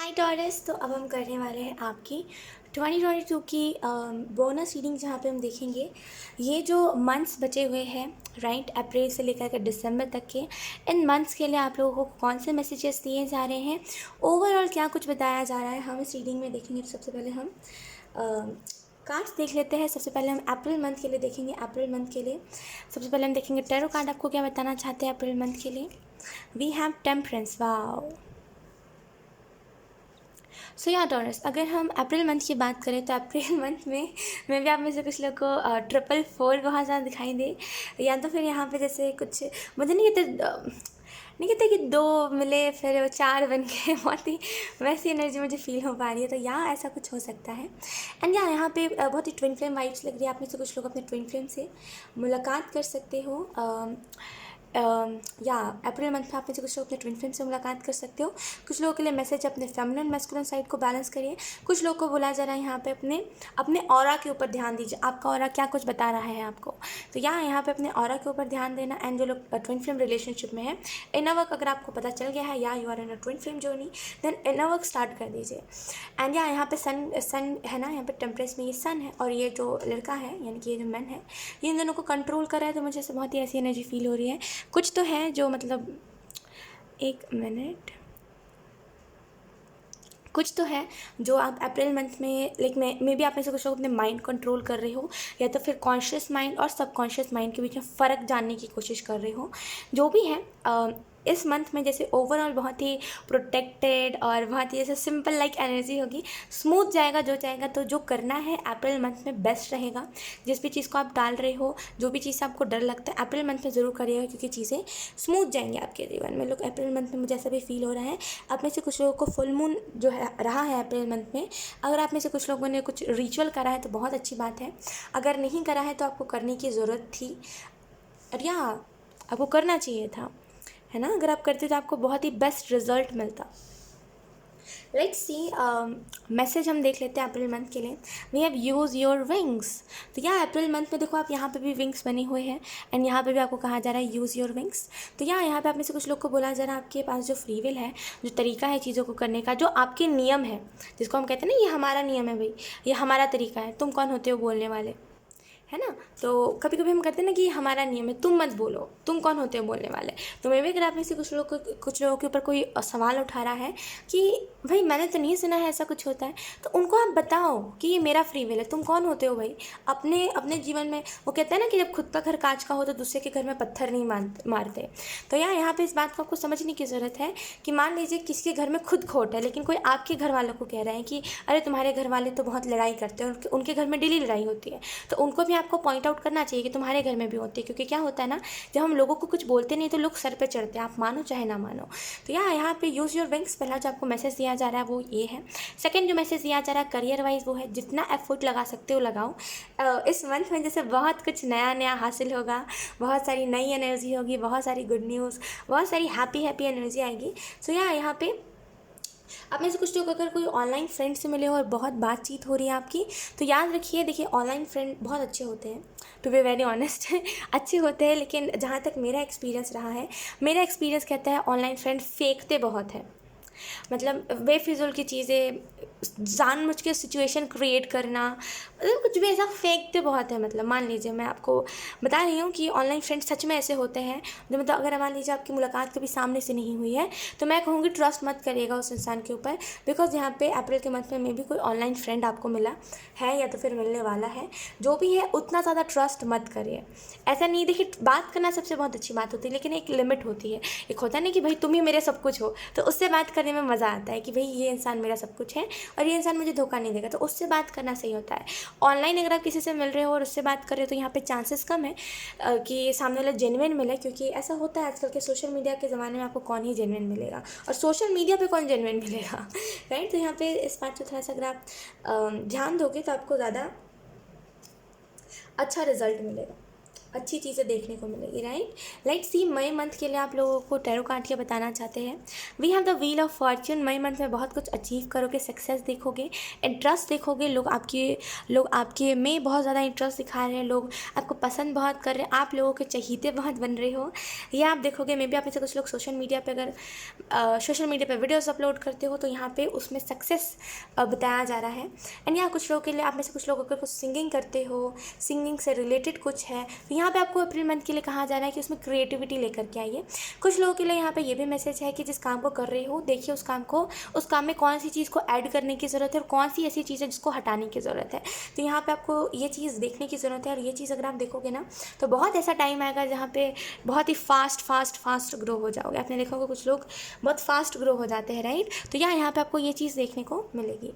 हाय taurus. तो अब हम करने वाले हैं आपकी 2022 की बोनस रीडिंग, जहाँ पे हम देखेंगे ये जो मंथ्स बचे हुए हैं, राइट, अप्रैल से लेकर के दिसंबर तक के, इन मंथ्स के लिए आप लोगों को कौन से मैसेजेस दिए जा रहे हैं, ओवरऑल क्या कुछ बताया जा रहा है, हम इस रीडिंग में देखेंगे। तो सबसे पहले हम कार्ड्स देख लेते हैं। सबसे पहले हम अप्रैल मंथ के लिए देखेंगे। अप्रैल मंथ के लिए सबसे पहले हम देखेंगे टैरो कार्ड आपको क्या बताना चाहते हैं अप्रैल मंथ के लिए। We have temperance. Wow. So या टॉरस, अगर हम अप्रैल मंथ की बात करें तो अप्रैल मंथ में भी आप में से कुछ लोग को 444 बहुत ज़्यादा दिखाई दे, या तो फिर यहाँ पे जैसे कुछ मुझे नहीं कहते कि दो मिले फिर वो चार बन गए बहुत ही वैसी एनर्जी मुझे फील हो पा रही है। तो यहाँ ऐसा कुछ हो सकता है। एंड यहाँ पे बहुत ही ट्विन फ्लेम वाइब्स लग रही है। आप में से कुछ लोग अपने ट्विन फ्लेम से मुलाकात कर सकते हो। या अप्रैल मंथ में आप में से कुछ लोग अपने ट्विन फ्लेम से मुलाकात कर सकते हो। कुछ लोगों के लिए मैसेज अपने फेमिनिन मैस्कुलिन साइड को बैलेंस करिए। कुछ लोगों को बोला जा रहा है यहाँ पे अपने अपने ऑरा के ऊपर ध्यान दीजिए। आपका ऑरा क्या कुछ बता रहा है आपको, तो यहाँ पे अपने ऑरा के ऊपर ध्यान देना। एंड जो लोग ट्विन फ्लेम रिलेशनशिप में है, इनर वर्क अगर आपको पता चल गया है या you are in a twin flame journey, then inner work start कर दीजिए। एंड यहाँ पे सन है ना, यहाँ पे टेम्परेंस में ये सन है और ये जो लड़का है यानी कि ये जो मैन है, ये इन दोनों को कंट्रोल कर रहा है। तो मुझे बहुत ही ऐसी एनर्जी फील हो रही है। कुछ तो है जो मतलब, एक मिनट, कुछ तो है जो आप अप्रैल मंथ में लाइक मे बी आप में से कुछ लोग अपने माइंड कंट्रोल कर रहे हो, या तो फिर कॉन्शियस माइंड और सबकॉन्शियस माइंड के बीच में फ़र्क जानने की कोशिश कर रहे हो। जो भी है इस मंथ में जैसे ओवरऑल बहुत ही प्रोटेक्टेड और बहुत ही जैसे सिंपल लाइक एनर्जी होगी, स्मूथ जाएगा जो जाएगा। तो जो करना है अप्रैल मंथ में बेस्ट रहेगा। जिस भी चीज़ को आप डाल रहे हो, जो भी चीज़ आपको डर लगता है, अप्रैल मंथ में ज़रूर करिएगा, क्योंकि चीज़ें स्मूथ जाएंगी आपके जीवन में। लोग अप्रैल मंथ में मुझे ऐसा भी फील हो रहा है। आप में से कुछ लोगों को फुल मून जो है रहा है अप्रैल मंथ में, अगर आप में से कुछ लोगों ने कुछ रिचुअल करा है तो बहुत अच्छी बात है। अगर नहीं करा है तो आपको करने की ज़रूरत थी, और या आपको करना चाहिए था, है ना। अगर आप करते तो आपको बहुत ही बेस्ट रिजल्ट मिलता। लेट्स सी मैसेज हम देख लेते हैं अप्रैल मंथ के लिए। We have use your wings. तो यहाँ अप्रैल मंथ में देखो, आप यहाँ पे भी विंग्स बने हुए हैं एंड यहाँ पे भी आपको कहा जा रहा है यूज़ योर विंग्स। तो यहाँ पे आप में से कुछ लोग को बोला जा रहा है आपके पास जो फ्री विल है, जो तरीका है चीज़ों को करने का, जो आपके नियम है, जिसको हम कहते हैं ना ये हमारा नियम है भाई, ये हमारा तरीका है। तुम कौन होते हो बोलने वाले, है ना। तो कभी कभी हम कहते हैं ना कि ये हमारा नियम है, तुम मत बोलो, तुम कौन होते हो बोलने वाले। तो मे भी अगर आप में से कुछ लोगों के ऊपर कोई सवाल उठा रहा है कि भाई मैंने तो नहीं सुना है ऐसा कुछ होता है, तो उनको आप बताओ कि ये मेरा फ्री विल है। तुम कौन होते हो भाई अपने अपने जीवन में। वो कहते हैं ना कि जब खुद का घर कांच का हो तो दूसरे के घर में पत्थर नहीं मारते। तो यहाँ पे इस बात को आपको समझने की ज़रूरत है कि मान लीजिए किसी के घर में खुद खोट है, लेकिन कोई आपके घर वालों को कह रहा है कि अरे तुम्हारे घर वाले तो बहुत लड़ाई करते हैं, उनके घर में डेली लड़ाई होती है। तो उनको भी आपको पॉइंट आउट करना चाहिए कि तुम्हारे घर में भी होती है। क्योंकि क्या होता है ना, जब हम लोगों को कुछ बोलते नहीं तो लोग सर पे चढ़ते हैं, आप मानो चाहे ना मानो। तो यहाँ पे यूज़ योर विंग्स, पहला जो आपको मैसेज दिया जा रहा है वो ये है। सेकंड जो मैसेज दिया जा रहा है करियर वाइज, वो है जितना एफर्ट लगा सकते हो लगाओ। इस मंथ में जैसे बहुत कुछ नया नया हासिल होगा, बहुत सारी नई एनर्जी होगी, बहुत सारी गुड न्यूज़, बहुत सारी हैप्पी एनर्जी आएगी। सो यहाँ पे आप में से कुछ लोग अगर कोई ऑनलाइन फ्रेंड से मिले हो और बहुत बातचीत हो रही है आपकी, तो याद रखिए, देखिए ऑनलाइन फ्रेंड बहुत अच्छे होते हैं, टू बी वेरी ऑनेस्ट अच्छे होते हैं। लेकिन जहाँ तक मेरा एक्सपीरियंस रहा है, मेरा एक्सपीरियंस कहता है ऑनलाइन फ्रेंड फेंकते बहुत है। मतलब बेफिजुल की चीज़ें, जानबूझ के सिचुएशन क्रिएट करना, मतलब कुछ भी ऐसा फेंकते बहुत है। मतलब मान लीजिए मैं आपको बता रही हूँ कि ऑनलाइन फ्रेंड सच में ऐसे होते हैं जो मतलब अगर मान लीजिए आपकी मुलाकात कभी सामने से नहीं हुई है तो मैं कहूँगी ट्रस्ट मत करिएगा उस इंसान के ऊपर। बिकॉज यहाँ पे अप्रैल के मंथ में भी कोई ऑनलाइन फ्रेंड आपको मिला है या तो फिर मिलने वाला है, जो भी है उतना ज़्यादा ट्रस्ट मत करिए। ऐसा नहीं, देखिए बात करना सबसे बहुत अच्छी बात होती है, लेकिन एक लिमिट होती है। एक होता है ना कि भाई तुम ही मेरे सब कुछ हो, तो उससे बात करने में मज़ा आता है कि भाई ये इंसान मेरा सब कुछ है और ये इंसान मुझे धोखा नहीं देगा, तो उससे बात करना सही होता है। ऑनलाइन अगर आप किसी से मिल रहे हो और उससे बात कर रहे हो तो यहाँ पे चांसेस कम है कि सामने वाला जेन्युइन मिले, क्योंकि ऐसा होता है आजकल के सोशल मीडिया के ज़माने में, आपको कौन ही जेन्युइन मिलेगा और सोशल मीडिया पे कौन जेन्युइन मिलेगा राइट। तो यहाँ पे इस बात को थोड़ा सा अगर आप ध्यान दोगे तो आपको ज़्यादा अच्छा रिजल्ट मिलेगा। अच्छी चीज़ें देखने को मिलेगी, right. Let's see May month के लिए आप लोगों को टैरो कार्ड के बताना चाहते हैं। We have the wheel of fortune. May month में बहुत कुछ अचीव करोगे, सक्सेस देखोगे, इंटरेस्ट देखोगे, लोग आपके में बहुत ज़्यादा इंटरेस्ट दिखा रहे हैं, लोग आपको पसंद बहुत कर रहे हैं, आप लोगों के चहीते बहुत बन रहे हो, ये आप देखोगे। मे बी आप में से कुछ लोग सोशल मीडिया पे अगर सोशल मीडिया पे वीडियोस अपलोड करते हो तो यहाँ पे उसमें सक्सेस बताया जा रहा है। एंड यहाँ कुछ लोगों के लिए, आप में से कुछ लोग अगर कुछ सिंगिंग करते हो, सिंगिंग से रिलेटेड कुछ है, तो यहाँ पे आपको अप्रैल मंथ के लिए कहा जा रहा है कि उसमें क्रिएटिविटी लेकर के आइए। कुछ लोगों के लिए यहाँ पे ये भी मैसेज है कि जिस काम को कर रहे हो, देखिए उस काम में कौन सी चीज़ को ऐड करने की ज़रूरत है और कौन सी ऐसी चीज़ है जिसको हटाने की ज़रूरत है। तो यहाँ पे आपको ये चीज़ देखने की ज़रूरत है, और ये चीज़ अगर आप देखोगे ना तो बहुत ऐसा टाइम आएगा जहाँ पे बहुत ही फास्ट ग्रो हो जाओगे। आपने देखा होगा कुछ लोग बहुत फास्ट ग्रो हो जाते हैं, राइट। तो यहाँ पे आपको ये चीज़ देखने को मिलेगी।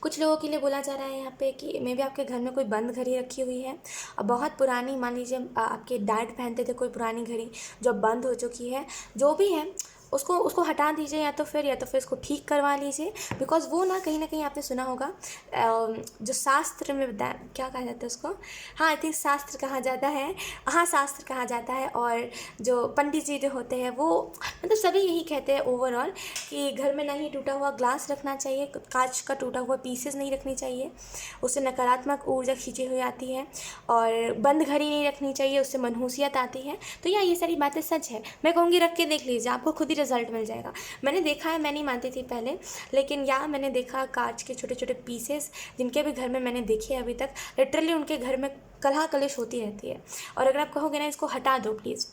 कुछ लोगों के लिए बोला जा रहा है यहाँ पे कि मे भी आपके घर में कोई बंद घड़ी रखी हुई है और बहुत पुरानी, मान लीजिए आपके डैड पहनते थे कोई पुरानी घड़ी जो बंद हो चुकी है, जो भी है उसको हटा दीजिए, या तो फिर इसको ठीक करवा लीजिए। बिकॉज वो ना कहीं आपने सुना होगा, जो शास्त्र में क्या कहा जाता है उसको, हाँ आई थिंक शास्त्र कहा जाता है, हाँ शास्त्र कहा जाता है। और जो पंडित जी जो होते हैं वो मतलब सभी यही कहते हैं ओवरऑल कि घर में ना ही टूटा हुआ ग्लास रखना चाहिए, कांच का टूटा हुआ पीसेस नहीं रखनी चाहिए, उससे नकारात्मक ऊर्जा खींची हुई आती है। और बंद घड़ी नहीं रखनी चाहिए, उससे मनहूसियत आती है। तो ये सारी बातें सच है। मैं कहूँगी रख के देख लीजिए, आपको खुद ही रिजल्ट मिल जाएगा। मैंने देखा है, मैं नहीं मानती थी पहले, लेकिन मैंने देखा कांच के छोटे छोटे पीसेस जिनके भी घर में मैंने देखे अभी तक, लिटरली उनके घर में कलह कलेश होती रहती है। और अगर आप कहोगे ना इसको हटा दो प्लीज़,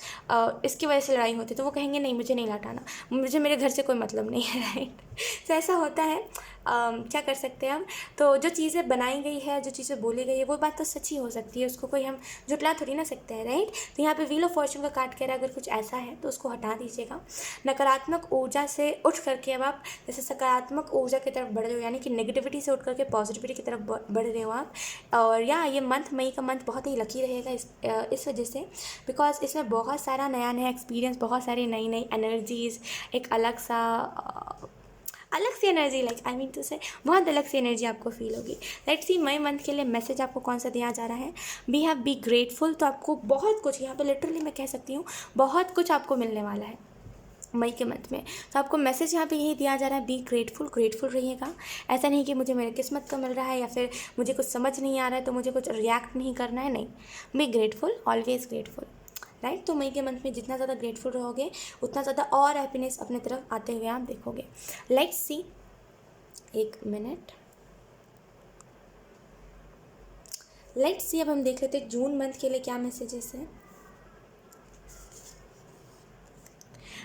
इसकी वजह से लड़ाई होती है, तो वो कहेंगे नहीं मुझे नहीं हटाना, मुझे मेरे घर से कोई मतलब नहीं है, राइट। तो ऐसा होता है। क्या कर सकते हैं हम। तो जो चीज़ें बनाई गई है, जो चीज़ें बोली गई है, वो बात तो सच्ची हो सकती है, उसको कोई हम झुटला थोड़ी ना सकते हैं, राइट। तो यहाँ पे व्हील ऑफ फॉर्च्यून का कार्ड कह रहा है अगर कुछ ऐसा है तो उसको हटा दीजिएगा। नकारात्मक ऊर्जा से उठ करके अब आप जैसे सकारात्मक ऊर्जा की तरफ बढ़ रहे हो, यानी कि नेगेटिविटी से उठ करके पॉजिटिविटी की तरफ बढ़ रहे हो आप। और ये मंथ, मई का मंथ बहुत ही लकी रहेगा इस वजह से, बिकॉज इसमें बहुत सारा नया एक्सपीरियंस, बहुत सारी नई एनर्जीज़, एक अलग सी energy, like I mean to say बहुत अलग सी एनर्जी आपको फील होगी। लेट्स सी मई मंथ के लिए मैसेज आपको कौन सा दिया जा रहा है। Be grateful. तो आपको बहुत कुछ यहाँ पे लिटरली मैं कह सकती हूँ बहुत कुछ आपको मिलने वाला है मई के मंथ में। तो आपको मैसेज यहाँ पे यही दिया जा रहा है, बी ग्रेटफुल रहिएगा। ऐसा नहीं कि मुझे मेरे किस्मत का मिल रहा है या फिर मुझे कुछ समझ नहीं आ रहा है तो मुझे कुछ रिएक्ट नहीं करना है, नहीं। Be grateful, always grateful, right. तो मई के मंथ में जितना ज़्यादा ग्रेटफुल रहोगे उतना ज़्यादा और हैप्पीनेस अपने तरफ आते हुए आप देखोगे। लेट्स सी, एक मिनट, लेट्स सी अब हम देख लेते हैं जून मंथ के लिए क्या मैसेजेस हैं।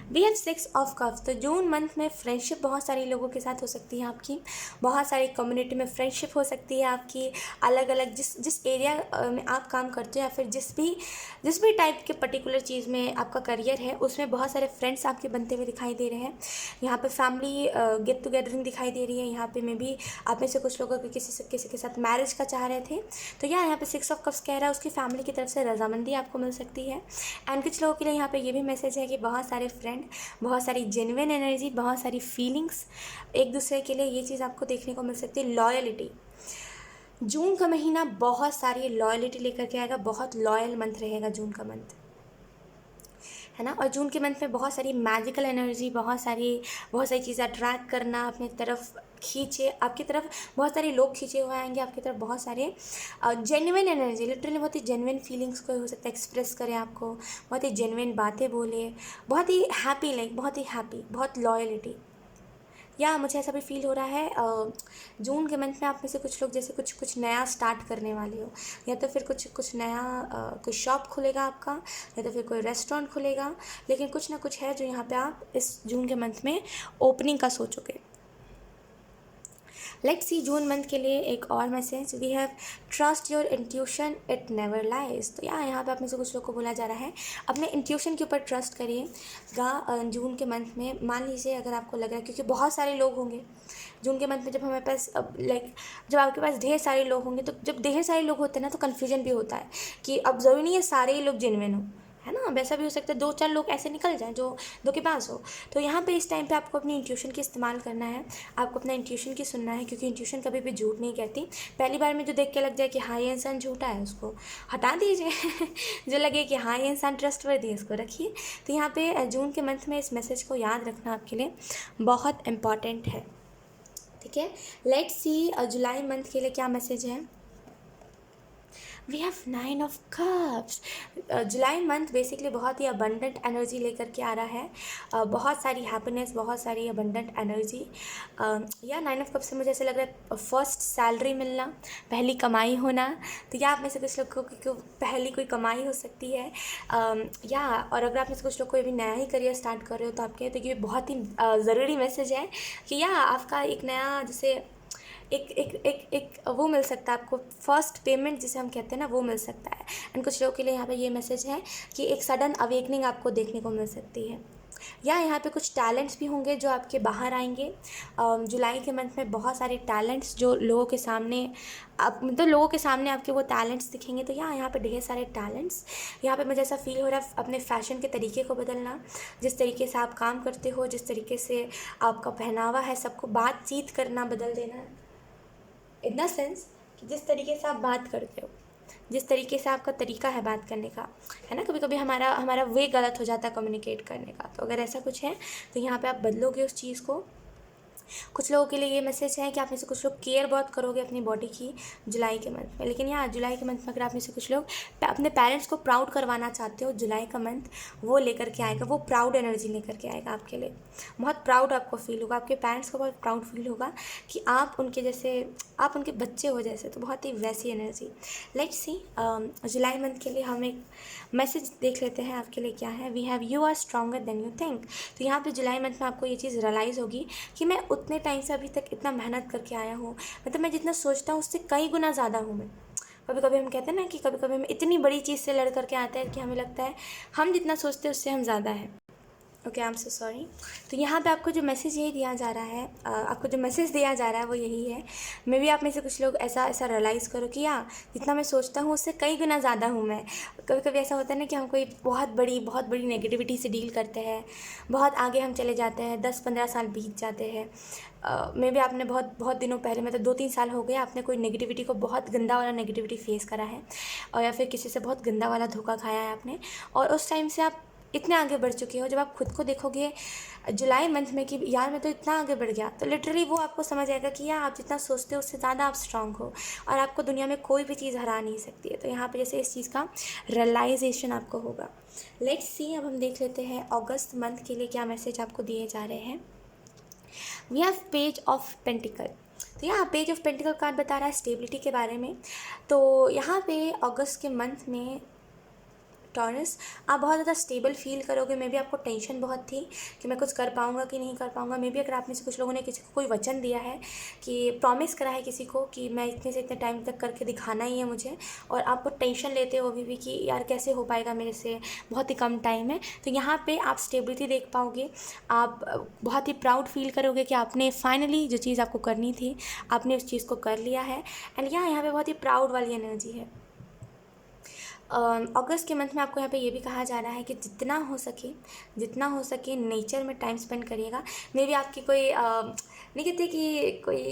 We have 6 of cups. तो जून मंथ में फ्रेंडशिप बहुत सारे लोगों के साथ हो सकती है आपकी, बहुत सारी कम्युनिटी में फ्रेंडशिप हो सकती है आपकी, अलग अलग जिस एरिया में आप काम करते हो या फिर जिस भी टाइप के पर्टिकुलर चीज़ में आपका करियर है उसमें बहुत सारे फ्रेंड्स आपके बनते हुए दिखाई दे रहे हैं। यहाँ पे फैमिली गेट टुगेदरिंग दिखाई दे रही है। यहाँ पे में भी आप में से कुछ लोग किसी के साथ मैरिज का चाह रहे थे, तो यहाँ पे 6 ऑफ कप्स कह रहा है उसकी फैमिली की तरफ से रजामंदी आपको मिल सकती है। एंड कुछ लोगों के लिए यहाँ पे ये भी मैसेज है कि बहुत सारे फ्रेंड, बहुत सारी जेन्युइन एनर्जी, बहुत सारी फीलिंग्स एक दूसरे के लिए, ये चीज़ आपको देखने को मिल सकती है। लॉयल्टी, जून का महीना बहुत सारी लॉयल्टी लेकर के आएगा, बहुत लॉयल मंथ रहेगा जून का मंथ, है ना। और जून के मंथ में बहुत सारी मैजिकल एनर्जी, बहुत सारी चीज़ें अट्रैक्ट करना अपने तरफ खींचे, आपकी तरफ बहुत सारे लोग खींचे हुए आएंगे आपकी तरफ, बहुत सारे जेन्युइन एनर्जी, लिटरली बहुत ही जेन्युइन फीलिंग्स को हो सकता है एक्सप्रेस करें आपको, बहुत ही जेन्युइन बातें बोले, बहुत ही हैप्पी, लाइक बहुत ही हैप्पी, बहुत लॉयल्टी। या मुझे ऐसा भी फील हो रहा है जून के मंथ में आप में से कुछ लोग जैसे कुछ नया स्टार्ट करने वाले हो, या तो फिर कुछ नया कोई शॉप खुलेगा आपका, या तो फिर कोई रेस्टोरेंट खुलेगा, लेकिन कुछ ना कुछ है जो यहाँ पे आप इस जून के मंथ में ओपनिंग का सोचोगे। लेट्स सी जून मंथ के लिए एक और message, we have trust your intuition, it never lies. तो यहाँ पे आप में से कुछ लोग को बोला जा रहा है अपने इंट्यूशन के ऊपर ट्रस्ट करिएगा जून के मंथ में। मान लीजिए अगर आपको लग रहा है, क्योंकि बहुत सारे लोग होंगे जून के मंथ में, जब हमारे पास जब आपके पास ढेर सारे लोग होंगे, तो जब ढेर सारे लोग होते हैं ना तो कन्फ्यूजन भी होता है कि अब ज़रूरी नहीं है सारे ही लोग जेन्युइन हो, है ना। वैसा भी हो सकता है 2-4 लोग ऐसे निकल जाएं जो धोखेबाज हो। तो यहाँ पे इस टाइम पे आपको अपनी इंट्यूशन की इस्तेमाल करना है, आपको अपना इंट्यूशन की सुनना है, क्योंकि इंट्यूशन कभी भी झूठ नहीं कहती। पहली बार में जो देख के लग जाए कि हाँ ये इंसान झूठा है, उसको हटा दीजिए जो लगे कि हाँ ये इंसान ट्रस्टवर्दी है, उसको रखिए। तो यहाँ पे जून के मंथ में इस मैसेज को याद रखना आपके लिए बहुत इम्पॉर्टेंट है, ठीक है। लेट्स सी जुलाई मंथ के लिए क्या मैसेज है। We have 9 of cups. July month basically बहुत ही अबंडेंट एनर्जी लेकर के आ रहा है, बहुत सारी हैप्पीनेस, बहुत सारी अबंडेंट एनर्जी। या 9 ऑफ कप्स से मुझे ऐसा लग रहा है फर्स्ट सैलरी मिलना, पहली कमाई होना। तो या आप में से कुछ लोग को पहली कोई कमाई हो सकती है, या और अगर आप में से कुछ लोग कोई भी नया ही करियर स्टार्ट कर रहे हो तो आपके तो ये बहुत ही ज़रूरी मैसेज है कि या आपका एक नया जैसे एक एक एक एक वो मिल सकता है आपको, फर्स्ट पेमेंट जिसे हम कहते हैं ना, वो मिल सकता है। एंड कुछ लोगों के लिए यहाँ पे ये मैसेज है कि एक सडन अवेकनिंग आपको देखने को मिल सकती है, या यहाँ पे कुछ टैलेंट्स भी होंगे जो आपके बाहर आएंगे। जुलाई के मंथ में बहुत सारे टैलेंट्स जो लोगों के सामने आप मतलब लोगों के सामने आपके वो टैलेंट्स दिखेंगे। तो यहाँ पे ढेर सारे टैलेंट्स। यहाँ पे मुझे ऐसा फील हो रहा है अपने फैशन के तरीके को बदलना, जिस तरीके से आप काम करते हो, जिस तरीके से आपका पहनावा है, सबको बातचीत करना बदल देना, इन द सेंस कि जिस तरीके से आप बात करते हो, जिस तरीके से आपका तरीका है बात करने का, है ना। कभी कभी हमारा वे गलत हो जाता है कम्युनिकेट करने का। तो अगर ऐसा कुछ है तो यहाँ पे आप बदलोगे उस चीज़ को। कुछ लोगों के लिए ये मैसेज है कि आप में से कुछ लोग केयर बहुत करोगे अपनी बॉडी की जुलाई के मंथ में। लेकिन यहाँ जुलाई के मंथ में अगर आप में से कुछ लोग अपने पेरेंट्स को प्राउड करवाना चाहते हो, जुलाई का मंथ वो लेकर के आएगा, वो प्राउड एनर्जी लेकर के आएगा आपके लिए। बहुत प्राउड आपको फील होगा, आपके पेरेंट्स को बहुत प्राउड फील होगा कि आप उनके जैसे, आप उनके बच्चे हो जैसे। तो बहुत ही वैसी energy. Let's see July month के लिए हम एक मैसेज देख लेते हैं आपके लिए क्या है। We have you are stronger than you think. तो यहाँ पे जुलाई मंथ में आपको ये चीज़ रियलाइज़ होगी कि मैं उतने टाइम से अभी तक इतना मेहनत करके आया हूँ, मतलब मैं जितना सोचता हूँ उससे कई गुना ज़्यादा हूँ मैं। कभी कभी हम कहते हैं ना कि कभी कभी हम इतनी बड़ी चीज़ से लड़ करके आते हैं कि हमें लगता है हम जितना सोचते हैं उससे हम ज़्यादा हैं। Okay, I am so sorry. तो यहाँ पे आपको जो मैसेज यही दिया जा रहा है, आपको जो मैसेज दिया जा रहा है वो यही है। मे बी आप में से कुछ लोग ऐसा रियलाइज़ करो कि या जितना मैं सोचता हूँ उससे कई गुना ज़्यादा हूँ मैं। कभी कभी ऐसा होता है ना कि हम कोई बहुत बड़ी नेगेटिविटी से डील करते हैं, बहुत आगे हम चले जाते हैं, 10-15 साल बीत जाते हैं। मे बी आपने बहुत दिनों पहले, मतलब 2-3 साल हो गए, आपने कोई नेगेटिविटी को, बहुत गंदा वाला नेगेटिविटी फेस करा है, और या फिर किसी से बहुत गंदा वाला धोखा खाया है आपने। और उस टाइम से आप इतने आगे बढ़ चुके हो, जब आप खुद को देखोगे जुलाई मंथ में कि यार मैं तो इतना आगे बढ़ गया, तो लिटरली वो आपको समझ आएगा कि यार आप जितना सोचते हो उससे ज़्यादा आप स्ट्रांग हो, और आपको दुनिया में कोई भी चीज़ हरा नहीं सकती है। तो यहाँ पे जैसे इस चीज़ का रियलाइजेशन आपको होगा। लेट्स सी, अब हम देख लेते हैं अगस्त मंथ के लिए क्या मैसेज आपको दिए जा रहे हैं। We have page of pentacle. तो यहाँ पेज ऑफ पेंटिकल कार्ड बता रहा है स्टेबिलिटी के बारे में। तो यहाँ पे अगस्त के मंथ में टॉरस, आप बहुत ज़्यादा स्टेबल फील करोगे। मे बी आपको टेंशन बहुत थी कि मैं कुछ कर पाऊँगा कि नहीं कर पाऊँगा। मे बी अगर आप में से कुछ लोगों ने किसी को कोई वचन दिया है, कि प्रॉमिस करा है किसी को कि मैं इतने से इतने टाइम तक करके दिखाना ही है मुझे, और आपको टेंशन लेते हो अभी भी कि यार कैसे हो पाएगा मेरे से, बहुत ही कम टाइम है। तो यहाँ पर आप स्टेबिलिटी देख पाओगे, आप बहुत ही प्राउड फील करोगे कि आपने फाइनली जो चीज़ आपको करनी थी आपने उस चीज़ को कर लिया है। एंड यहाँ पे बहुत ही प्राउड वाली एनर्जी है। अगस्त के मंथ में आपको यहाँ पे ये भी कहा जा रहा है कि जितना हो सके नेचर में टाइम स्पेंड करिएगा। मे बी आपकी कोई नहीं कहते कि कोई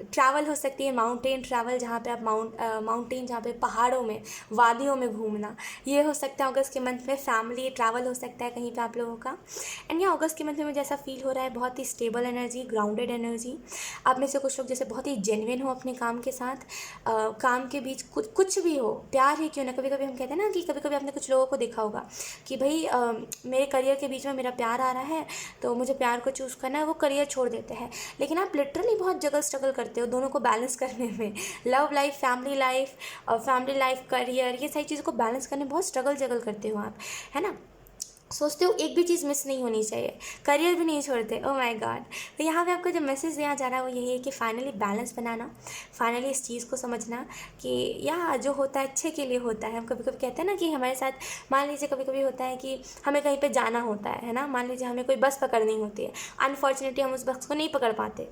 ट्रैवल हो सकती है, माउंटेन ट्रैवल, जहाँ पे आप माउंटेन, जहाँ पे पहाड़ों में, वादियों में घूमना, ये हो सकता है अगस्त के मंथ में। फैमिली ट्रैवल हो सकता है कहीं पे आप लोगों का। एंड यहाँ अगस्त के मंथ में मुझे ऐसा फील हो रहा है बहुत ही स्टेबल एनर्जी, ग्राउंडेड एनर्जी। आप में से कुछ लोग जैसे बहुत ही जेन्युइन हो अपने काम के साथ, काम के बीच कुछ भी हो, प्यार ही क्यों ना। कभी कभी हम कहते हैं ना कि कभी कभी आपने कुछ लोगों को देखा होगा कि भाई मेरे करियर के बीच में मेरा प्यार आ रहा है तो मुझे प्यार को चूज़ करना है, वो करियर छोड़ देते हैं। लेकिन आप लिटरली बहुत जगह स्ट्रगल करते हो दोनों को बैलेंस करने में। Love life, family life, career, ये सारी चीज़ों को बैलेंस करने में बहुत स्ट्रगल करते हो आप, है ना। सोचते हो एक भी चीज़ मिस नहीं होनी चाहिए, करियर भी नहीं छोड़ते। Oh my God. तो यहाँ पे आपको जो मैसेज दिया जा रहा है वो यही है कि फाइनली बैलेंस बनाना, फाइनली इस चीज़ को समझना कि या जो होता है अच्छे के लिए होता है। हम कभी कभी कहते हैं ना कि हमारे साथ, मान लीजिए कभी कभी होता है कि हमें कहीं पर जाना होता है ना, मान लीजिए हमें कोई बस पकड़नी होती है, अनफॉर्चुनेटली हम उस बस को नहीं पकड़ पाते,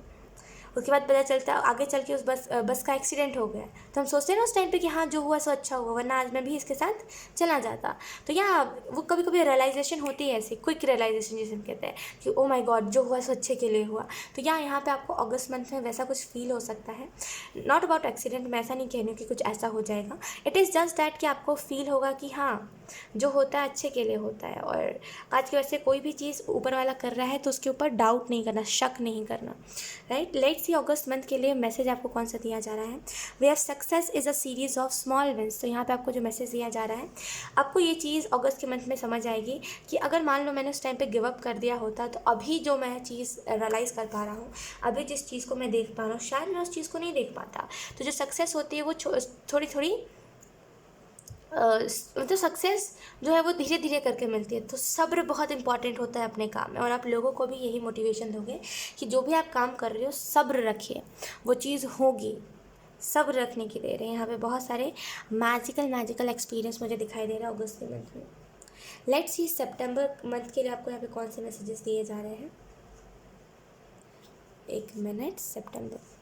उसके बाद पता चलता है आगे चल के उस बस का एक्सीडेंट हो गया, तो हम सोचते हैं ना उस टाइम पे कि हाँ जो हुआ सो अच्छा हुआ, वरना आज मैं भी इसके साथ चला जाता। तो या वो कभी कभी रियलाइजेशन होती है ऐसी, क्विक रियलाइजेशन जिसे हम कहते हैं कि ओ माय गॉड जो हुआ सो अच्छे के लिए हुआ। तो या यहाँ पे आपको अगस्त मंथ में वैसा कुछ फील हो सकता है। नॉट अबाउट एक्सीडेंट, मैं ऐसा नहीं कह रही हूँ कि कुछ ऐसा हो जाएगा, इट इज़ जस्ट दैट कि आपको फील होगा कि हाँ जो होता है अच्छे के लिए होता है। और आज की वजह से कोई भी चीज़ ऊपर वाला कर रहा है तो उसके ऊपर डाउट नहीं करना, शक नहीं करना, right. Let's C August month के लिए मैसेज आपको कौन सा दिया जा रहा है। We have success is a series of small wins. तो यहाँ पे आपको जो मैसेज दिया जा रहा है, आपको ये चीज़ अगस्त के मंथ में समझ आएगी कि अगर मान लो मैंने उस टाइम पे गिव अप कर दिया होता तो अभी जो मैं चीज़ रियलाइज़ कर पा रहा हूँ, अभी जिस चीज़ को मैं देख पा रहा हूँ, शायद मैं उस चीज़ को नहीं देख पाता। तो जो सक्सेस होती है वो थोड़ी थोड़ी मतलब सक्सेस जो है वो धीरे धीरे करके मिलती है। तो सब्र बहुत इंपॉर्टेंट होता है अपने काम में, और आप लोगों को भी यही मोटिवेशन दोगे कि जो भी आप काम कर रहे हो सब्र रखिए, वो चीज़ होगी। सब्र रखने की दे रहे हैं। यहाँ पे बहुत सारे मैजिकल एक्सपीरियंस मुझे दिखाई दे रहा है अगस्त के मंथ में। लेट्स सी सितंबर मंथ के लिए आपको यहाँ पे कौन से मैसेजेस दिए जा रहे हैं। एक मिनट। सितंबर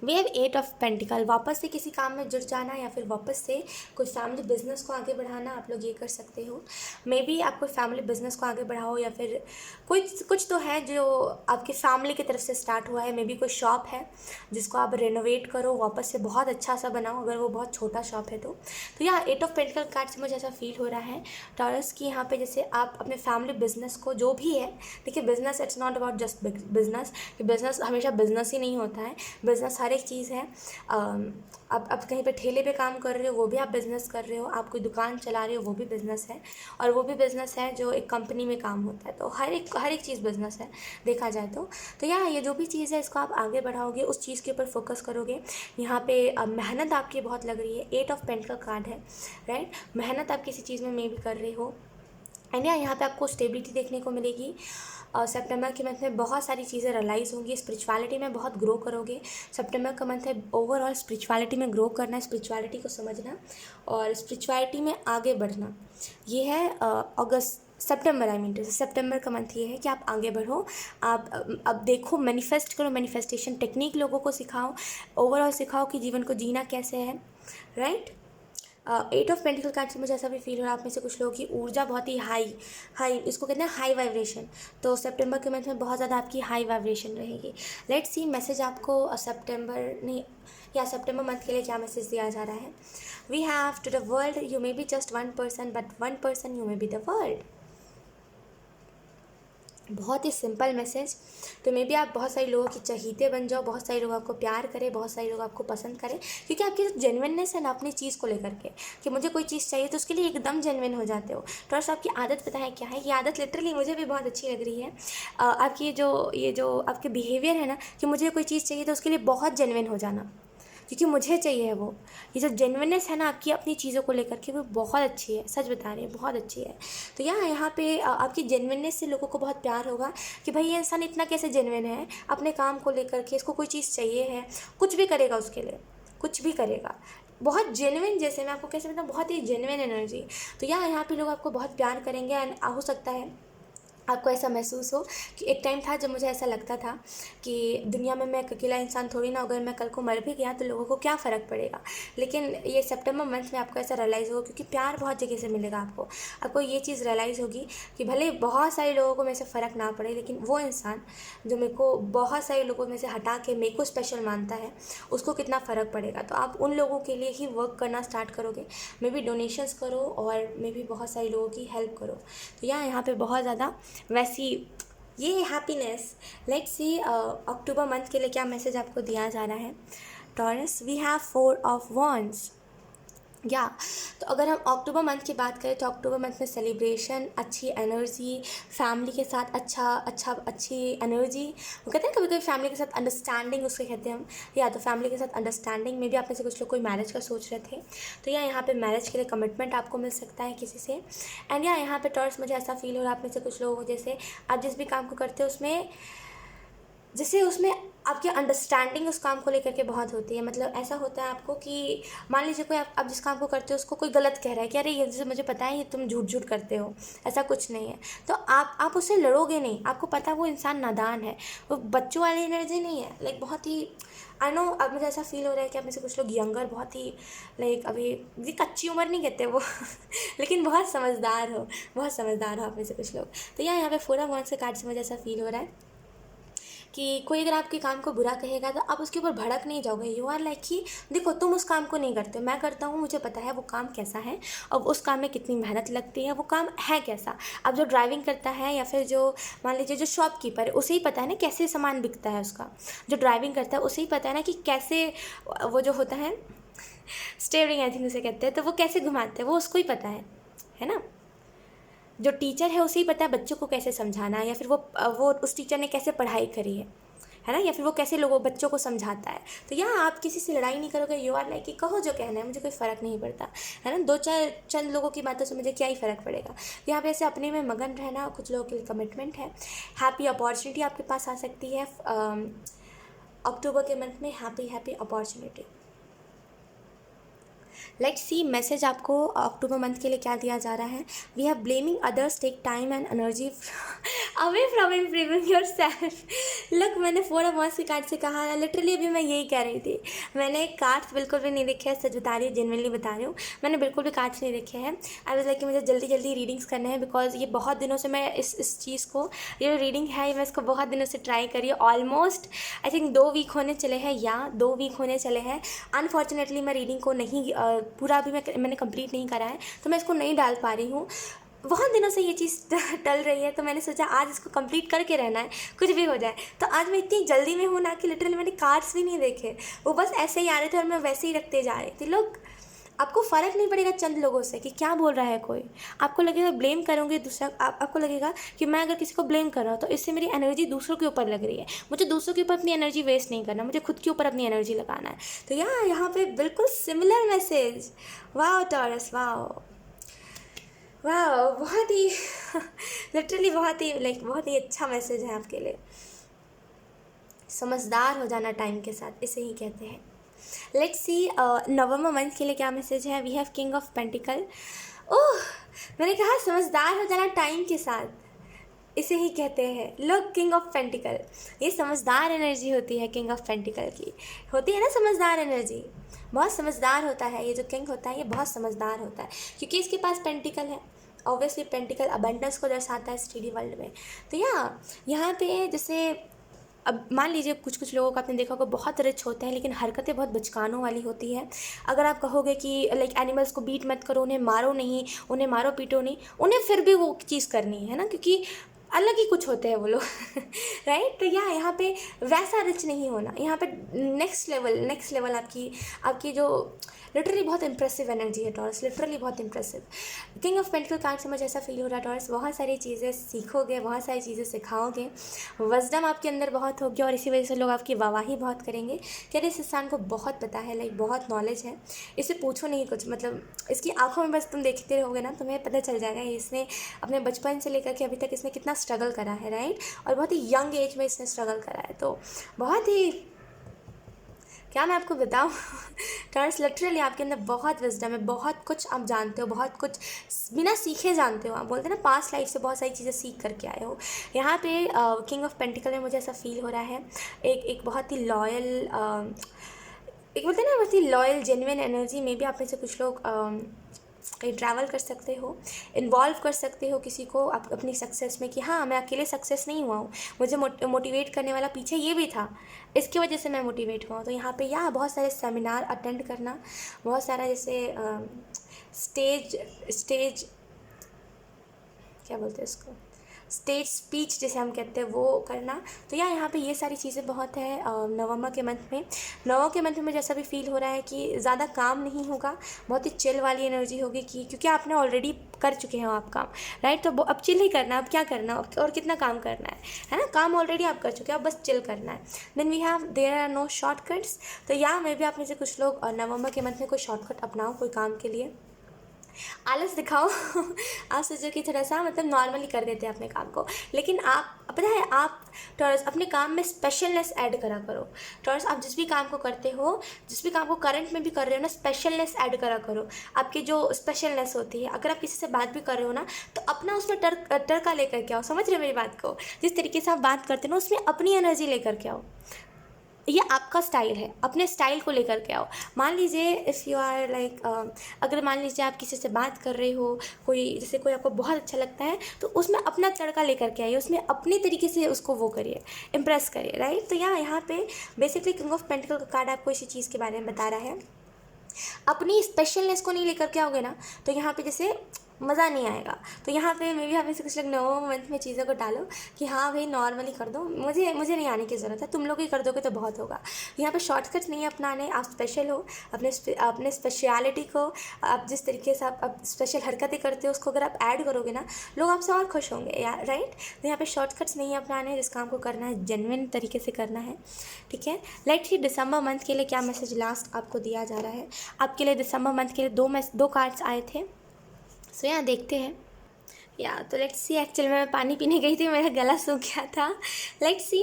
वी हैव 8 ऑफ पेंटिकल। वापस से किसी काम में जुट जाना या फिर वापस से कोई फैमिली बिजनेस को आगे बढ़ाना, आप लोग ये कर सकते हो। मे बी आप कोई फैमिली बिजनेस को आगे बढ़ाओ, या फिर कुछ तो है जो आपकी फैमिली की तरफ से स्टार्ट हुआ है। मे बी कोई शॉप है जिसको आप रेनोवेट करो, वापस से बहुत अच्छा सा बनाओ, अगर वो बहुत छोटा शॉप है तो या 8 ऑफ पेंटिकल कार्ड से मुझे ऐसा फील हो रहा है टॉरस की यहाँ पे जैसे आप अपने फैमिली बिजनेस को जो भी है, देखिए business it's not about just business, कि बिजनेस हमेशा बिजनेस ही नहीं होता है। बिजनेस हर एक चीज़ है। आप कहीं पे ठेले पे काम कर रहे हो वो भी आप बिज़नेस कर रहे हो, आप कोई दुकान चला रहे हो वो भी बिज़नेस है, और वो भी बिज़नेस है जो एक कंपनी में काम होता है। तो हर एक चीज़ बिज़नेस है देखा जाए तो या ये जो भी चीज़ है इसको आप आगे बढ़ाओगे, उस चीज़ के ऊपर फोकस करोगे। यहाँ पे मेहनत आपकी बहुत लग रही है। 8 ऑफ पेंटिकल कार्ड है, राइट। मेहनत आप किसी चीज़ में मे भी कर रहे हो, एंड यहाँ पे आपको स्टेबिलिटी देखने को मिलेगी। सितंबर के मंथ में बहुत सारी चीज़ें रियलाइज़ होंगी, स्पिरिचुअलिटी में बहुत ग्रो करोगे। सितंबर का मंथ है ओवरऑल स्पिरिचुअलिटी में ग्रो करना, स्पिरिचुअलिटी को समझना और स्पिरिचुअलिटी में आगे बढ़ना। ये है सितंबर, आई मीन टू से सितंबर का मंथ ये है कि आप आगे बढ़ो। आप अब देखो, मैनिफेस्ट करो, मैनिफेस्टेशन टेक्निक लोगों को सिखाओ, ओवरऑल सिखाओ कि जीवन को जीना कैसे है, राइट। 8 ऑफ पेंटिकल कार्ड से मुझे ऐसा भी फील हो रहा है आप में से कुछ लोगों की ऊर्जा बहुत ही हाई, इसको कहते हैं हाई वाइब्रेशन। तो सितंबर के मंथ में बहुत ज़्यादा आपकी हाई वाइब्रेशन रहेगी। लेट्स सी मैसेज आपको सितंबर मंथ के लिए क्या मैसेज दिया जा रहा है। We have to the world you may be just 1 person but 1 person you may be the world. बहुत ही सिंपल मैसेज। तो मे बी आप बहुत सारे लोगों की चहीते बन जाओ, बहुत सारे लोग आपको प्यार करें, बहुत सारे लोग आपको पसंद करें, क्योंकि आपकी जो जेन्युइननेस है ना अपनी चीज़ को लेकर के, कि मुझे कोई चीज़ चाहिए तो उसके लिए एकदम जेन्युइन हो जाते हो। तो बस आपकी आदत पता है क्या है, ये आदत लिटरली मुझे भी बहुत अच्छी लग रही है। आपकी ये जो आपके बिहेवियर है ना, कि मुझे कोई चीज़ चाहिए तो उसके लिए बहुत जेन्युइन हो जाना, क्योंकि मुझे चाहिए है वो। ये जो जेन्युइननेस है ना आपकी अपनी चीज़ों को लेकर के, वो बहुत अच्छी है, सच बता रही है, बहुत अच्छी है। तो यहाँ पे आपकी जेन्युइननेस से लोगों को बहुत प्यार होगा कि भाई ये इंसान इतना कैसे जेन्युइन है अपने काम को लेकर के, इसको कोई चीज़ चाहिए है, कुछ भी करेगा उसके लिए, कुछ भी करेगा, बहुत जेन्युइन। जैसे मैं आपको कैसे बताऊँ, बहुत ही जेन्युइन एनर्जी। तो यहाँ पे लोग आपको बहुत प्यार करेंगे, एंड हो सकता है आपको ऐसा महसूस हो कि एक टाइम था जब मुझे ऐसा लगता था कि दुनिया में मैं एक अकेला इंसान थोड़ी ना, अगर मैं कल को मर भी गया तो लोगों को क्या फ़र्क पड़ेगा। लेकिन ये सितंबर मंथ में आपको ऐसा रियलाइज़ होगा, क्योंकि प्यार बहुत जगह से मिलेगा आपको ये चीज़ रियलाइज़ होगी कि भले बहुत सारे लोगों को मेरे से फ़र्क ना पड़े, लेकिन वो इंसान जो मेरे को बहुत सारे लोगों में से हटा के मेरे को स्पेशल मानता है, उसको कितना फ़र्क पड़ेगा। तो आप उन लोगों के लिए ही वर्क करना स्टार्ट करोगे, मे बी डोनेशंस करो और मे बी बहुत सारे लोगों की हेल्प करो। तो यहाँ पे बहुत ज़्यादा वैसी ये happiness. Let's see October month के लिए क्या मैसेज आपको दिया जा रहा है Taurus. We have 4 of wands. तो अगर हम अक्टूबर मंथ की बात करें तो अक्टूबर मंथ में सेलिब्रेशन, अच्छी एनर्जी, फैमिली के साथ अच्छी एनर्जी। वो कहते हैं कभी कभी फैमिली के साथ अंडरस्टैंडिंग, उसके कहते हैं हम, या तो फैमिली के साथ अंडरस्टैंडिंग में भी आप में से कुछ लोग कोई मैरिज का सोच रहे थे, तो यहाँ पे मैरिज के लिए कमिटमेंट आपको मिल सकता है किसी से। एंड यहाँ पे टॉर्स मुझे ऐसा फील हो रहा है आप में से कुछ लोग जैसे आप जिस भी काम को करते हो उसमें जैसे उसमें आपकी अंडरस्टैंडिंग उस काम को लेकर के बहुत होती है। मतलब ऐसा होता है आपको कि मान लीजिए कोई आप जिस काम को करते हो उसको कोई गलत कह रहा है कि अरे ये जैसे मुझे पता है ये तुम झूठ करते हो, ऐसा कुछ नहीं है। तो आप उससे लड़ोगे नहीं, आपको पता है वो इंसान नादान है, वो बच्चों वाली एनर्जी नहीं है। लाइक बहुत ही आई नो, अब मुझे ऐसा फील हो रहा है कि आप में से कुछ लोग यंगर, बहुत ही लाइक अभी ये कच्ची उम्र नहीं कहते वो लेकिन बहुत समझदार हो, बहुत समझदार हो आप में से कुछ लोग। तो यहाँ पे 4 ऑफ वांड्स के कार्ड से मुझे ऐसा फील हो रहा है कि कोई अगर आपके काम को बुरा कहेगा तो आप उसके ऊपर भड़क नहीं जाओगे। यू आर लाइक कि देखो तुम उस काम को नहीं करते, मैं करता हूँ, मुझे पता है वो काम कैसा है और उस काम में कितनी मेहनत लगती है, वो काम है कैसा। अब जो ड्राइविंग करता है या फिर जो मान लीजिए जो शॉपकीपर है, उसे ही पता है ना कैसे सामान बिकता है उसका। जो ड्राइविंग करता है उसे ही पता है ना कि कैसे वो जो होता है स्टीयरिंग आई थिंक उसे कहते हैं, तो वो कैसे घुमाते हैं वो उसको ही पता है ना। जो टीचर है उसे ही पता है बच्चों को कैसे समझाना है, या फिर वो उस टीचर ने कैसे पढ़ाई करी है ना, या फिर वो कैसे लोगों बच्चों को समझाता है। तो यहाँ आप किसी से लड़ाई नहीं करोगे। यू आर लाइक कि कहो जो कहना है, मुझे कोई फ़र्क नहीं पड़ता, है ना। दो चार चंद लोगों की बातों से मुझे क्या ही फ़र्क पड़ेगा। यहाँ पे ऐसे अपने में मगन रहना कुछ लोगों के लिए कमिटमेंट है। हैप्पी अपॉर्चुनिटी आपके पास आ सकती है अक्टूबर के मंथ में। Happy opportunity. Let's see message आपको अक्टूबर मंथ के लिए क्या दिया जा रहा है। We have blaming others take time and energy away from improving yourself. Look, मैंने 4 ऑफ वांड्स के कार्ड से कहा है, लिटरली अभी मैं यही कह रही थी। मैंने कार्ड्स बिल्कुल भी नहीं देखे हैं, सच बता रही हूँ, जेनुइनली बता रही हूँ, मैंने बिल्कुल भी कार्ड्स नहीं देखे हैं। आई वाज लाइक कि मुझे जल्दी जल्दी रीडिंग्स करने हैं, बिकॉज ये बहुत दिनों से मैं इस चीज़ को, ये रीडिंग है मैं इसको बहुत दिनों से ट्राई करी। ऑलमोस्ट आई थिंक 2 वीक होने चले हैं, या 2 वीक होने चले हैं। अनफॉर्चुनेटली मैं रीडिंग को नहीं पूरा अभी मैंने कंप्लीट नहीं करा है, तो मैं इसको नहीं डाल पा रही हूँ। बहुत दिनों से ये चीज़ टल रही है, तो मैंने सोचा आज इसको कंप्लीट करके रहना है, कुछ भी हो जाए। तो आज मैं इतनी जल्दी में हूँ ना कि लिटरली मैंने कार्ड्स भी नहीं देखे, वो बस ऐसे ही आ रहे थे और मैं वैसे ही रखते जा रही थी। लोग, आपको फ़र्क नहीं पड़ेगा चंद लोगों से कि क्या बोल रहा है कोई। आपको लगेगा ब्लेम करूँगी दूसरा, आपको लगेगा कि मैं अगर किसी को ब्लेम कर रहा हूँ तो इससे मेरी एनर्जी दूसरों के ऊपर लग रही है। मुझे दूसरों के ऊपर अपनी एनर्जी वेस्ट नहीं करना, मुझे खुद के ऊपर अपनी एनर्जी लगाना है। तो यहाँ पे बिल्कुल सिमिलर मैसेज। वाह टॉरस, वाह वाह, बहुत ही लिटरली बहुत ही लाइक बहुत ही अच्छा मैसेज है आपके लिए। समझदार हो जाना टाइम के साथ, इसे ही कहते हैं। लेट्स सी नवंबर मंथ के लिए क्या मैसेज है। We have king of pentacles. Oh, मैंने कहा समझदार हो जाना टाइम के साथ, इसे ही कहते हैं लोग किंग ऑफ पेंटिकल। ये समझदार एनर्जी होती है, किंग ऑफ पेंटिकल की होती है ना समझदार एनर्जी। बहुत समझदार होता है ये जो किंग होता है, ये बहुत समझदार होता है क्योंकि इसके पास पेंटिकल है। ऑब्वियसली पेंटिकल अबंडेंस को दर्शाता है इस 3D वर्ल्ड में। तो यहाँ पे जैसे अब मान लीजिए कुछ लोगों का आपने देखा होगा बहुत रिच होते हैं, लेकिन हरकतें बहुत बचकानों वाली होती है। अगर आप कहोगे कि लाइक एनिमल्स को बीट मत करो, उन्हें मारो नहीं, उन्हें मारो पीटो नहीं, उन्हें फिर भी वो चीज़ करनी है ना, क्योंकि अलग ही कुछ होते हैं वो लोग राइट। तो यहाँ पे वैसा रिच नहीं होना, यहाँ पे नेक्स्ट लेवल आपकी जो लिटरली बहुत इंप्रेसिव एनर्जी है टॉरस, लिटरली बहुत impressive. King of pentacle card से मुझे ऐसा फील हो रहा है टॉरस, बहुत सारी चीज़ें सीखोगे, बहुत सारी चीज़ें सिखाओगे, विजडम आपके अंदर बहुत होगी और इसी वजह से लोग आपकी वाहवाही बहुत करेंगे कि अरे इस इंसान को बहुत पता है, लाइक बहुत नॉलेज है, इसे पूछो नहीं कुछ। मतलब इसकी आंखों में बस तुम देखते रहोगे ना, तुम्हें पता चल जाएगा इसने अपने बचपन से लेकर के अभी तक इसने कितना स्ट्रगल करा है, राइट। और बहुत ही यंग एज में इसने स्ट्रगल करा है, तो बहुत ही क्या मैं आपको बताऊँ टॉरस, लिटरली आपके अंदर बहुत विजडम है, बहुत कुछ आप जानते हो, बहुत कुछ बिना सीखे जानते हो। आप बोलते हैं ना पास्ट लाइफ से बहुत सारी चीज़ें सीख करके आए हो। यहाँ पे किंग ऑफ पेंटिकल में मुझे ऐसा फील हो रहा है एक बहुत ही लॉयल, एक बोलते हैं ना बहुत ही लॉयल जेन्युइन एनर्जी में भी आप में से कुछ लोग कहीं ट्रैवल कर सकते हो, इन्वॉल्व कर सकते हो किसी को आप अपनी सक्सेस में कि हाँ मैं अकेले सक्सेस नहीं हुआ हूँ, मुझे मोटिवेट करने वाला पीछे ये भी था, इसकी वजह से मैं मोटिवेट हुआ हूँ। तो यहाँ पे बहुत सारे सेमिनार अटेंड करना, बहुत सारा जैसे स्टेज क्या बोलते हैं इसको, स्टेज स्पीच जैसे हम कहते हैं वो करना। तो यहाँ पे ये सारी चीज़ें बहुत है नवंबर के मंथ में। नवंबर के मंथ में मुझे ऐसा भी फील हो रहा है कि ज़्यादा काम नहीं होगा, बहुत ही चिल वाली एनर्जी होगी कि क्योंकि आपने ऑलरेडी कर चुके हो आप काम, राइट। तो अब चिल ही करना, अब क्या करना और कितना काम करना है ना, काम ऑलरेडी आप कर चुके हो, अब बस चिल करना है। Then we have there are no shortcuts. तो मैं भी आप में से कुछ लोग नवंबर के मंथ में कोई शॉर्टकट अपनाओ कोई काम के लिए। आलस दिखाओ आप सोचो कि थोड़ा सा मतलब नॉर्मली कर देते हैं अपने काम को, लेकिन आप पता है आप टॉरस अपने काम में स्पेशलनेस ऐड करा करो। टॉरस आप जिस भी काम को करते हो, जिस भी काम को करंट में भी कर रहे हो ना, स्पेशलनेस ऐड करा करो। आपकी जो स्पेशलनेस होती है, अगर आप किसी से बात भी कर रहे हो ना, तो अपना उसमें टरका लेकर के आओ। समझ रहे हो मेरी बात को? जिस तरीके से आप बात करते हो ना, उसमें अपनी एनर्जी लेकर के आओ। ये आपका स्टाइल है, अपने स्टाइल को लेकर के आओ। मान लीजिए इफ़ यू आर लाइक, अगर मान लीजिए आप किसी से बात कर रहे हो, कोई जैसे कोई आपको बहुत अच्छा लगता है, तो उसमें अपना तड़का लेकर के आइए, उसमें अपने तरीके से उसको वो करिए, इम्प्रेस करिए, राइट। तो यहाँ पे बेसिकली किंग ऑफ पेंटिकल का कार्ड आपको इसी चीज़ के बारे में बता रहा है। अपनी स्पेशलनेस को नहीं लेकर के आओगे ना, तो यहाँ पे जैसे मज़ा नहीं आएगा। तो यहाँ पे मे भी आप में से कुछ लोग नो मंथ में चीज़ों को डालो कि हाँ भाई नॉर्मली कर दो, मुझे नहीं आने की ज़रूरत है, तुम लोग ही कर दोगे तो बहुत होगा। यहाँ पे शॉर्टकट्स नहीं अपनाने, आप स्पेशल हो, अपने स्पेशलिटी को, आप जिस तरीके से आप स्पेशल हरकतें करते हो उसको अगर आप ऐड करोगे ना, लोग आपसे और खुश होंगे यार, राइट। तो यहाँ पे शॉर्टकट्स नहीं अपनाने, जिस काम को करना है जेन्युइन तरीके से करना है, ठीक है। लेट्स सी दिसंबर मंथ के लिए क्या मैसेज लास्ट आपको दिया जा रहा है। आपके लिए दिसंबर मंथ के लिए दो कार्ड्स आए थे। सो यहाँ देखते हैं या तो लेट्स सी। एक्चुअली मैं पानी पीने गई थी, मेरा गला सूख गया था। लेट्स सी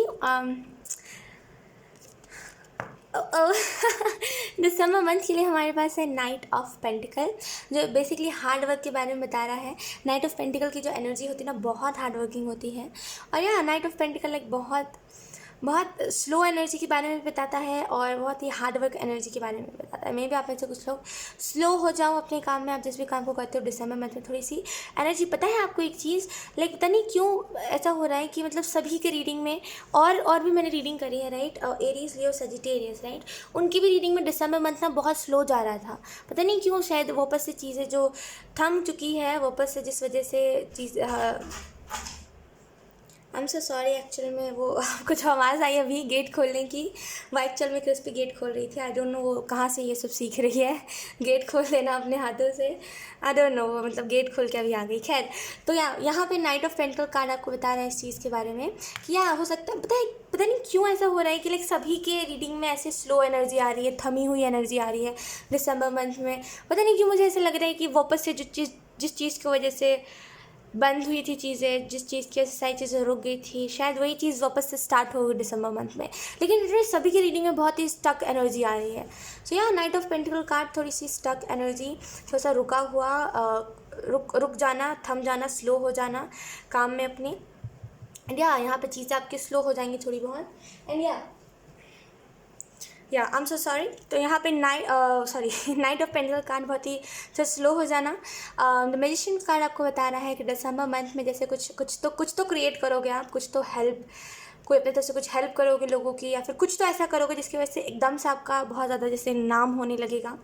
दिसंबर मंथ के लिए हमारे पास है नाइट ऑफ पेंटिकल, जो बेसिकली हार्ड वर्क के बारे में बता रहा है। नाइट ऑफ पेंटिकल की जो एनर्जी होती है ना, बहुत हार्ड वर्किंग होती है। और यहाँ नाइट ऑफ पेंटिकल एक बहुत स्लो एनर्जी के बारे में बताता है और बहुत ही हार्ड वर्क एनर्जी के बारे में बताता है। मे भी आप में से कुछ लोग स्लो हो जाओ अपने काम में, आप जिस भी काम को करते हो दिसंबर मंथ में थोड़ी सी एनर्जी। पता है आपको एक चीज़, लाइक पता नहीं क्यों ऐसा हो रहा है कि मतलब सभी के रीडिंग में, और भी मैंने रीडिंग करी है, right, Aries Leo Sagittarius, right, उनकी भी रीडिंग में दिसंबर मंथ ना बहुत स्लो जा रहा था। पता नहीं क्यों, शायद वापस से चीज़ें जो थम चुकी है वापस से, जिस वजह से चीज़ I am so sorry. Actually में वो कुछ आवाज़ आई अभी गेट खोलने की, वो एक्चुअल में क्रिस्पी गेट खोल रही थी। आई डोंट नो वो कहाँ से ये सब सीख रही है गेट खोल देना अपने हाथों से। आई डोंट नो, वो मतलब गेट खोल के अभी आ गई। खैर, तो यहाँ पे नाइट ऑफ पेंटिकल कार्ड आपको बता रहा है इस चीज़ के बारे में कि या हो सकता है, पता नहीं क्यों ऐसा हो रहा है कि लाइक सभी के रीडिंग में ऐसे स्लो एनर्जी आ रही है, थमी हुई एनर्जी आ रही है दिसंबर मंथ में। पता नहीं क्यों मुझे ऐसा लग रहा है कि वापस से जिस चीज़ की वजह से बंद हुई थी चीज़ें, जिस चीज़ की सारी चीज़ें रुक गई थी, शायद वही चीज़ वापस से स्टार्ट होगी दिसंबर मंथ में। लेकिन सभी की रीडिंग में बहुत ही स्टक एनर्जी आ रही है। सो यहाँ नाइट ऑफ पेंटिकल कार्ड थोड़ी सी स्टक एनर्जी, थोड़ा सा रुका हुआ, रुक जाना, थम जाना, स्लो हो जाना काम में अपनी। एंड यहाँ पे चीज़ें आपकी स्लो हो जाएंगी थोड़ी बहुत। And I am so sorry. तो यहाँ पे नाइट ऑफ पेंटिकल कार्ड बहुत ही स्लो हो जाना। द मैजिशियन कार्ड आपको बता रहा है कि दिसंबर मंथ में जैसे कुछ तो क्रिएट करोगे आप, कुछ तो हेल्प, कोई अपने तरफ से कुछ हेल्प करोगे लोगों की, या फिर कुछ तो ऐसा करोगे जिसकी वजह से एकदम से आपका बहुत ज़्यादा जैसे नाम होने लगेगा।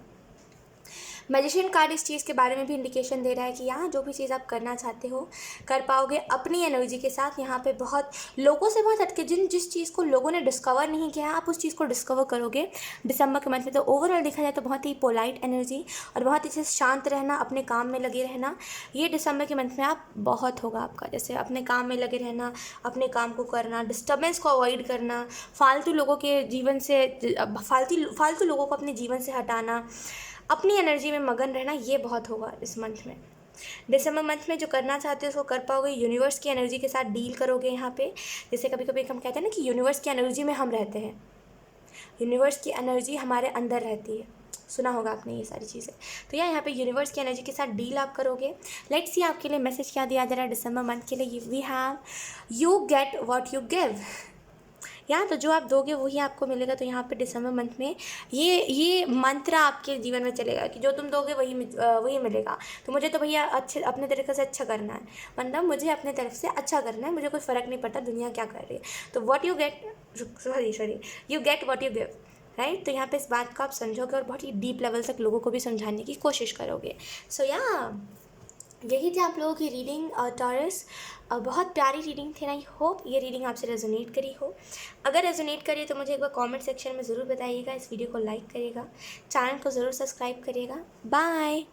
मैजिशियन कार्ड इस चीज़ के बारे में भी इंडिकेशन दे रहा है कि यहाँ जो भी चीज़ आप करना चाहते हो कर पाओगे अपनी एनर्जी के साथ। यहाँ पे बहुत लोगों से बहुत हटके जिस चीज़ को लोगों ने डिस्कवर नहीं किया है, आप उस चीज़ को डिस्कवर करोगे दिसंबर के मंथ में। तो ओवरऑल देखा जाए तो बहुत ही पोलाइट एनर्जी और बहुत ही शांत रहना, अपने काम में लगे रहना, ये दिसंबर के मंथ में आप बहुत होगा आपका। जैसे अपने काम में लगे रहना, अपने काम को करना, डिस्टर्बेंस को अवॉइड करना, फालतू लोगों के जीवन से फालतू लोगों को अपने जीवन से हटाना, अपनी एनर्जी में मगन रहना, ये बहुत होगा इस मंथ में। दिसंबर मंथ में जो करना चाहते हो उसको कर पाओगे। यूनिवर्स की एनर्जी के साथ डील करोगे यहाँ पे। जैसे कभी कभी हम कहते हैं ना कि यूनिवर्स की एनर्जी में हम रहते हैं, यूनिवर्स की एनर्जी हमारे अंदर रहती है, सुना होगा आपने ये सारी चीज़ें। तो यहाँ पे यूनिवर्स की एनर्जी के साथ डील आप करोगे। लेट्स सी आपके लिए मैसेज क्या दिया जा रहा है दिसंबर मंथ के लिए। We have you get what you give. यहाँ तो जो आप दोगे वही आपको मिलेगा। तो यहाँ पे दिसंबर मंथ में ये मंत्र आपके जीवन में चलेगा कि जो तुम दोगे वही मिलेगा। तो मुझे तो भैया अपने तरीके से अच्छा करना है, मतलब मुझे अपने तरफ से अच्छा करना है, मुझे कोई फ़र्क नहीं पड़ता दुनिया क्या कर रही है। तो what you get, you get what you give, right. तो यहाँ पे इस बात को आप समझोगे और बहुत ही डीप लेवल तक लोगों को भी समझाने की कोशिश करोगे। सो यही थी आप लोगों की रीडिंग टॉरस। बहुत प्यारी रीडिंग थी। आई होप ये रीडिंग आपसे रेजोनेट करी हो। अगर रेजोनेट करी तो मुझे एक बार कमेंट सेक्शन में ज़रूर बताइएगा, इस वीडियो को लाइक करिएगा, चैनल को ज़रूर सब्सक्राइब करिएगा। बाय।